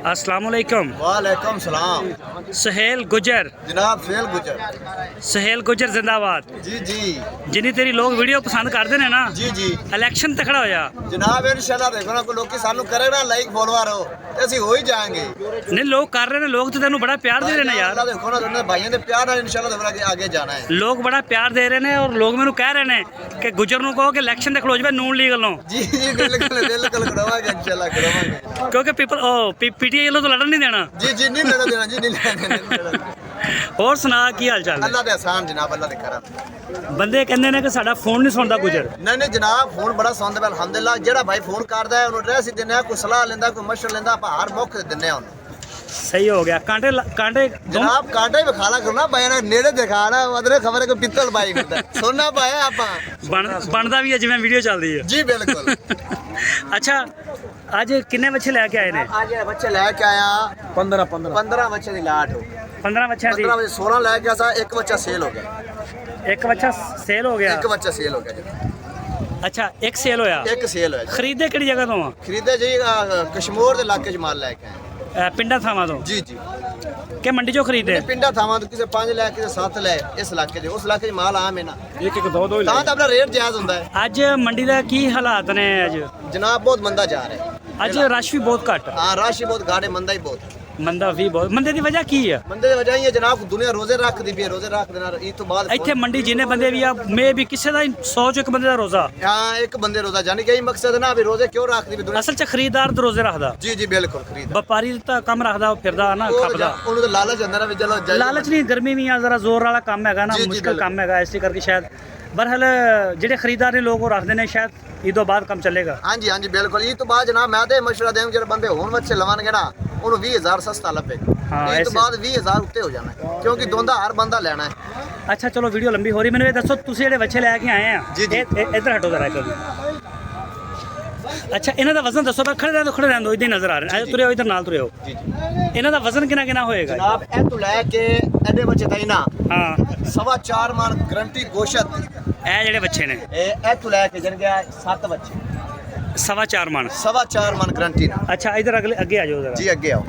अस्सलाम वालेकुम। वालेकुम सलाम। सुहेल गुजर जनाब सुहेल गुजर। सुहेल गुजर जिंदाबाद। जी जी जिन्नी तेरी लोग वीडियो पसंद करते हैं ना, जी जी इलेक्शन तकड़ा होया जनाब इंशाल्लाह देखो ना, कोई लोग सानू करेगा लाइक फॉलोअर हो ते ਅਸੀਂ हो ही जाएंगे। नहीं लोग कर रहे हैं, लोग तो तेन बड़ा प्यार दे रहे हैं यार। अल्लाह देखो ना, तुमने भाइयों के प्यार नाल इंशाल्लाह देखो आगे जाना है। लोग बड़ा प्यार दे रहे हैं और लोग मैंने कह रहे हैं कि गुजर नूं कहो कि इलेक्शन ते खलो जावे नून लीग लो, जी जी बिल्कुल करवाएंगे इंशाल्लाह करवाएंगे। क्योंकि पीटीआई वालों तो लड़न नहीं देना। जी जी नहीं लड़ा देना जी, नहीं लड़ा। और सुना की हाल चाल है? अल्लाह दे आसान जनाब, अल्लाह दे करम। बंदे कहंदे ने कि साडा फोन नहीं सुनदा गुजर। नहीं जनाब फोन बड़ा सुनदा है अल्हम्दुलिल्लाह। जेड़ा भाई फोन करदा है उन्हें ड्रेस देने आ, कोई सलाह लेंदा, कोई मशवरा लेंदा, आप हर मौके दिन्ने आ उन्हें। सही हो गया। कांटे कांटे जनाब कांटे भी खाला करना भाई ने नेड़े दिखाना, मतलब खबर है कि पित्तल भाई मिलता सोना पाया आप बनदा भी है जिवें वीडियो चलदी है। जी बिल्कुल। अच्छा आज किन्ने बच्चे लेके आए ने? आज बच्चे लेके आया 15 बच्चे दी लाट हो। 15 बच्चे दी 15 बच्चे 16 लेके आया, एक बच्चा सेल हो गया। एक बच्चा सेल हो गया? एक बच्चा सेल हो गया। अच्छा एक सेल होया? एक सेल होया। खरीदे किहड़ी जगह तो? खरीदे जी कश्मीर दे इलाके च माल लेके आए। पिंडा थावां तो? जी जी के मंडी चो खरीदे? पिंडा थावां तो किसे 5 ले किसे 7 ले, इस इलाके च उस इलाके च माल आम है ना, एक दो तां तो अपना रेट जायज हुंदा है। आज मंडी दा की हालात ने? आज जनाब बहुत मंदा जा रहा है। आज रश भी बहुत घट। हाँ रश ही बहुत घाटे, मंदा ही बहुत। मंदा भी बहुत। मंदे दी वजह की है? मंदे दी वजह ये जनाब दुनिया रोजे रख दी भी, रोजे रख देना ईद तो बाद ਇੱਥੇ ਮੰਡੀ ਜਿੰਨੇ ਬੰਦੇ ਵੀ ਆ ਮੇ ਵੀ ਕਿਸੇ ਦਾ 100 ਚ ਇੱਕ ਬੰਦੇ ਦਾ ਰੋਜ਼ਾ। हाँ एक बंदे रोजा जानी कि यही मकसद है ना, अभी रोजे क्यों रख दी भी दुनिया। ਅਸਲ ਚ ਖਰੀਦਦਾਰ ਤੇ ਰੋਜ਼ੇ ਰੱਖਦਾ, जी जी बिल्कुल खरीद ਵਪਾਰੀ ਤਾਂ ਕੰਮ ਰੱਖਦਾ, ਉਹ ਫਿਰਦਾ ਨਾ ਖਪਦਾ। ਉਹਨੂੰ ਤਾਂ ਲਾਲਚ ਹੁੰਦਾ ਨਾ ਵੀ ਚਲੋ ਜਾਈਏ। ਲਾਲਚ ਨਹੀਂ, ਗਰਮੀ ਵੀ ਆ, ਜ਼ਰਾ ਜ਼ੋਰ ਵਾਲਾ ਕੰਮ ਹੈਗਾ ਨਾ, ਜੀ, ਜੀ, ਮੁਸ਼ਕਲ ਬਿਲਕੁਲ। ਕੰਮ ਹੈਗਾ, ਇਸੇ ਕਰਕੇ ਸ਼ਾਇਦ ਬਰਹਲ ਜਿਹੜੇ ਖਰੀਦਦਾਰ ਨੇ ਲੋਕ ਉਹ ਰੱਖਦੇ ਨੇ, ਸ਼ਾਇਦ ਈਦੋਂ ਬਾਅਦ ਕੰਮ ਚੱਲੇਗਾ। ਹਾਂਜੀ ਹਾਂਜੀ ਬਿਲकुल। ईद तो बाद जनाब मैं तो मशवरा दें ਜਿਹੜੇ ਬੰਦੇ ਹੋਣ ਬੱਚੇ ਲਵਾਂਗੇ ਨਾ ਉਹਨੂੰ 20000 ਸਸਤਾ ਲੱਭੇਗਾ। हाँ, ईद तो ऐसे। बाद 20000 ਉੱਤੇ ਹੋ ਜਾਣਾ ਹੈ, ਕਿਉਂਕਿ ਦੋਂਦਾ ਹਰ ਬੰਦਾ ਲੈਣਾ ਹੈ। ਅੱਛਾ ਚਲੋ ਵੀਡੀਓ ਲੰਬੀ ਹੋ ਰਹੀ, ਮੈਨੂੰ ਇਹ ਦੱਸੋ ਤੁਸੀਂ ਜਿਹੜੇ ਬੱਚੇ ਲੈ ਕੇ ਆਏ ਆ, ਜੀ, ਜੀ। ਇੱਧਰ ਹਟੋ ਜ਼ਰਾ ਕभी। ਅੱਛਾ ਇਹਨਾਂ ਦਾ ਵਜ਼ਨ ਦੱਸੋ, ਖੜੇ ਰਹਿੰਦੋ ਇਦਾਂ ਹੀ ਨਜ਼ਰ ਆ ਰਹੇ ਨੇ, ਤੁਰਿਓ ਇਧਰ ਨਾਲ ਤੁਰਿਓ। ਜੀ ਜੀ ਇਹਨਾਂ ਦਾ ਵਜ਼ਨ ਕਿੰਨਾ ਹੋਏਗਾ? ਜਨਾਬ ਇਹ ਤੋਂ ਲੈ ਕੇ ਐਡੇ ਬੱਚੇ ਤਾਈ ਨਾ ਹਾਂ 4.5 ਮਣ ਗਰੰਟੀ ਗੋਸ਼ਤ। ਇਹ ਜਿਹੜੇ ਬੱਚੇ ਨੇ ਇਹ ਤੋਂ ਲੈ ਕੇ ਜਨ ਗਿਆ 7 ਬੱਚੇ 4.5 ਮਣ। 4.5 ਮਣ ਗਰੰਟੀ ਨਾ। ਅੱਛਾ ਇਧਰ ਅੱਗੇ ਆ ਜਾਓ ਜ਼ਰਾ। ਜੀ ਅੱਗੇ ਆਓ।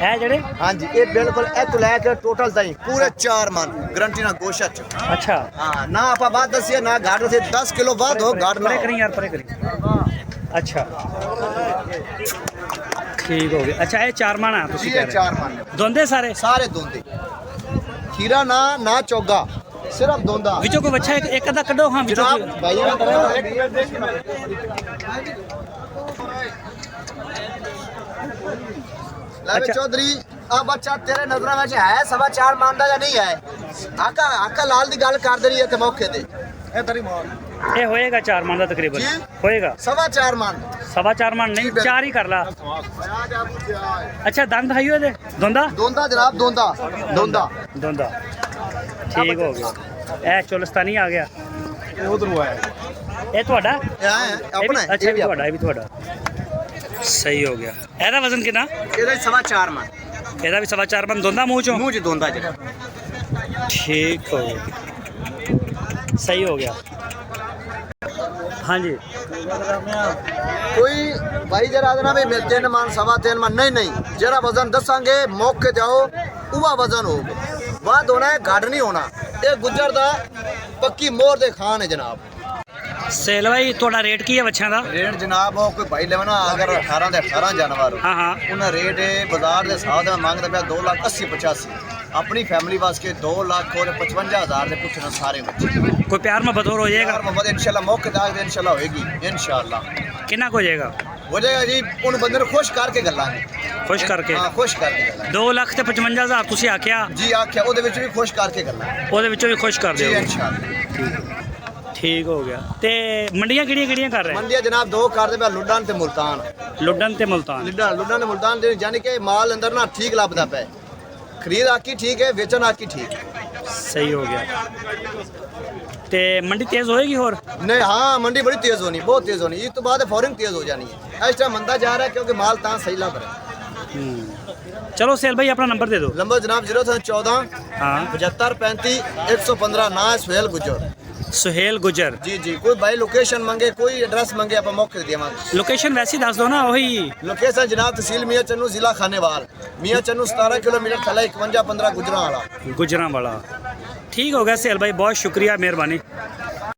ਇਹ ਜਿਹੜੇ ਹਾਂਜੀ ਇਹ ਬਿਲਕੁਲ ਇਹ ਤੋਂ ਲੈ ਕੇ ਟੋਟਲ ਤਾਈ ਪੂਰੇ 4 ਮਣ ਗਰੰਟੀ ਨਾਲ ਗੋਸ਼ਤ ਚ। ਅੱਛਾ ਹਾਂ ਨਾ ਆਪਾਂ ਬਾਤ ਦੱਸੀਏ ਨਾ ਘਾਟ ਸੇ 10 ਕਿਲੋ ਬਾਅਦ ਹੋ ਘਾਟ ਨਾ ਪਰੇ ਕਰੀ ਯਾਰ, ਪਰੇ ਕਰੀ। ਅੱਛਾ ਠੀਕ ਹੋ ਗਿਆ। ਅੱਛਾ ਇਹ 4 ਮਣ ਆ ਤੁਸੀਂ ਇਹ ਕਹਿ ਰਹੇ? 4 ਮਣ ਦੋਂਦੇ ਸਾਰੇ ਦੋਂਦੇ ਖੀਰਾ ਨਾ ਚੋਗਾ ਸਿਰਫ ਦੋਂਦਾ ਵਿੱਚੋਂ ਕੋਈ ਬੱਚਾ ਇੱਕ ਅੱਧਾ ਕੱਢੋ। ਹਾਂ ਵਿੱਚੋਂ ਜਨਾਬ ਕੋਈ- ਭਾਈ लावे अच्छा। चौधरी आ बच्चा तेरे नजर में है 4.5 मानदा या नहीं है? आका लाल दी गल कर दे ते मौके दे ए तेरी मां ਇਹ ਹੋਏਗਾ 4 ਮਣ ਦਾ ਤਕਰੀਬਨ ਜੀ। ਹੋਏਗਾ 4.5 मान 4.5 ਮਣ ਨਹੀਂ, 4 ਹੀ ਕਰ ਲਾ। ਅੱਛਾ ਦੰਦ ਖਾਈਓ ਇਹਦੇ? ਦੋਂਦਾ दोंदा जनाब दोंदा ਦੋਂਦਾ ਠੀਕ ਹੋ ਗਿਆ। ਇਹ ਚੋਲਸਤਾਨੀ ਆ ਗਿਆ। उधर हुआ है ਇਹ ਤੁਹਾਡਾ? ये है अपना है ਅੱਛਾ ਇਹ ਵੀ ਤੁਹਾਡਾ ਸਹੀ ਹੋ ਗਿਆ। ਇਹਦਾ ਵਜ਼ਨ ਕਿੰਨਾ? ਇਹਦਾ 4.5 मान ਇਹਦਾ ਵੀ 4.5 ਮਣ ਦੋਂਦਾ ਮੂੰਹ ਚੋਂ? मुंह च दोंदा जरा ठीक हो गया, सही हो गया। हाँ जी कोई भाई जरा आदना भी 3 मान 3.5 मान नहीं जरा वजन दसांगे मौके जाओ उवा वजन होगा, बाद होना है घट नहीं होना। ये गुजर दा पक्की मोहर दे खान है जनाब। सेल भाई थोड़ा रेट की है बच्चों का? रेट जनाब वो कोई भाई लेवना अगर 18 दे 18 जानवर हाँ हाँ उन्हें रेट बाजार के हिसाब से मांगता पाया 2,80,85। अपनी फैमिली वास्ते 2,55,000 से कुछ ना सारे बच्चे कोई प्यार में बतौर हो जाएगा? मोहम्मद इंशाल्लाह मौके तक इंशाल्लाह होएगी इंशाल्लाह। कितना हो जाएगा? हो जाएगा जी उन बंदे को खुश करके गल्लांगे। खुश करके? हाँ खुश करके गल्लांगे। 2,55,000 ਤੁਸੀਂ ਆਖਿਆ? जी आख्या ਉਹਦੇ ਵਿੱਚ ਵੀ ਖੁਸ਼ ਕਰਕੇ ਗੱਲਾਂ ਉਹਦੇ ਵਿੱਚੋਂ ਵੀ ਖੁਸ਼ ਕਰ ਜੀ ਦਿਓ। ਇਨਸ਼ਾਅੱਲਾ। ਠੀਕ ਹੋ ਗਿਆ। ਤੇ ਮੰਡੀਆਂ ਕਿਹੜੀਆਂ ਕਰ ਰਹੇ? ਮੰਡੀਆਂ ਜਨਾਬ 2 ਕਰਦੇ ਪਿਆ ਲੁੱਡਨ ਤੇ ਮੁਲਤਾਨ। ਲੁੱਡਨ ਤੇ ਮੁਲਤਾਨ? ਲੁੱਡਨ ਤੇ ਮੁਲਤਾਨ ਦੇ ਯਾਨੀ ਕਿ ਮਾਲ ਅੰਦਰ ਨਾ ਠੀਕ ਲੱਭਦਾ ਪਿਆ, ਖਰੀਦ ਆਕੀ ਠੀਕ ਹੈ, ਵੇਚਣ ਆਕੀ ਠੀਕ ਹੈ। ਸਹੀ ਹੋ ਗਿਆ। ਤੇ ਮੰਡੀ ਤੇਜ਼ ਹੋਏਗੀ ਹੋਰ? नहीं हाँ मंडी बड़ी तेज होनी, बहुत तेज होनी। इस तो बाद फौरन तेज हो जानी है। इस टाइम मंदा जा रहा है क्योंकि माल ता सही लग रहा है। चलो सेल भाई अपना नंबर दे दो। नंबर जनाब 014 हाँ 75 35 115 ना सुहेल गुजर। ਸੁਹੇਲ ਗੁਜਰ। जी जी कोई भाई लोकेशन मंगे कोई एड्रेस मंगे आप मौके ते देवांगे। ਲੋਕੇਸ਼ਨ ਵੈਸੇ ਦੱਸ ਦਿਓ ਨਾ ਉਹੀ। लोकेशन जनाब तहसील मियां चन्नू जिला खानेवाल मियां चन्नू 17 किलोमीटर थले 51 15 गुजरां वाला। ਗੁਜਰਾਂ ਵਾਲਾ। ਠੀਕ ਹੋ ਗਿਆ ਸਹੇਲ ਭਾਈ, ਬਹੁਤ ਸ਼ੁਕਰੀਆ, ਮਿਹਰਬਾਨੀ।